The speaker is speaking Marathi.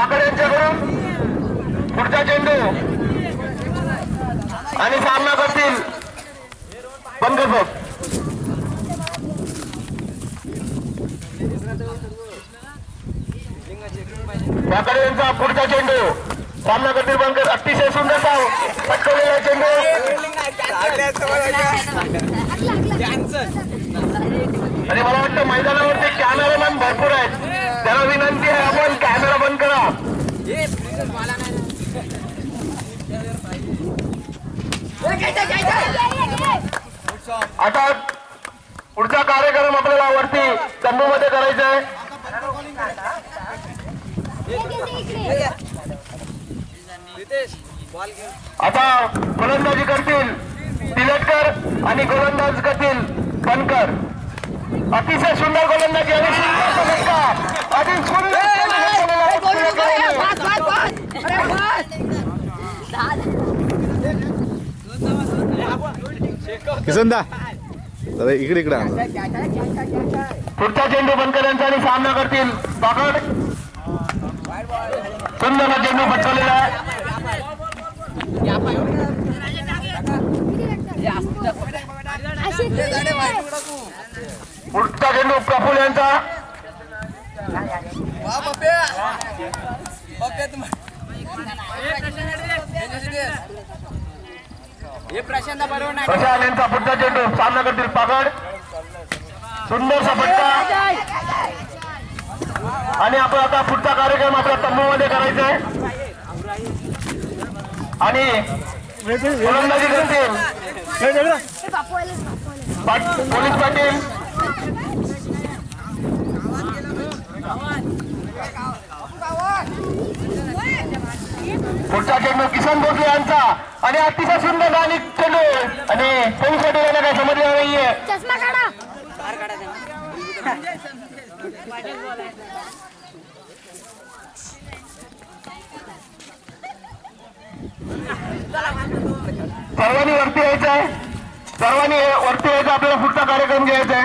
पाकड यांच्याकडून पुढचा चेंडू आणि सामना करतील पंकज पाकड यांचा पुढचा चेंडू सामना करतील पंकज. अतिशय सुंदर धाव पटकवलेला चेंडू आणि मला वाटतं मैदानावरती कॅमेरामॅन भरपूर आहेत, त्याला विनंती आहे आपण कॅमेरा बंद करा. आता पुढचा कार्यक्रम आपल्याला वरती तंबूमध्ये करायचा आहे. आता फलंदाजी करतील तिलटकर आणि गोलंदाज करतील बनकर. अतिशय सुंदर गोलंदाजी आणि किसनदा दादा इकडे इकडे पुढचा चेंडू बनकर यांचा आणि सामना करतील पाकड. सुंदर चेंडू पटकवलेला आहे. पुढचा चेंडू प्रफुल यांचा प्रशांत यांचा पुढचा चेंडू सामना करतील पाकड. सुंदरसा फटका आणि आपण आता पुढचा कार्यक्रम आपल्या तंबूमध्ये करायचा आहे आणि गोलंदाजी करतील पोलीस पाटील. पुढचा चेंडू किसन भोसले यांचा आणि अतिशय सुंदर आणि चेंडू आणि पोलीस पाटील यांना काही समजलं नाहीये. सर्वांनी वरती यायचं आहे, सर्वांनी वरती यायचं, आपल्याला पुढचा कार्यक्रम घ्यायचा आहे.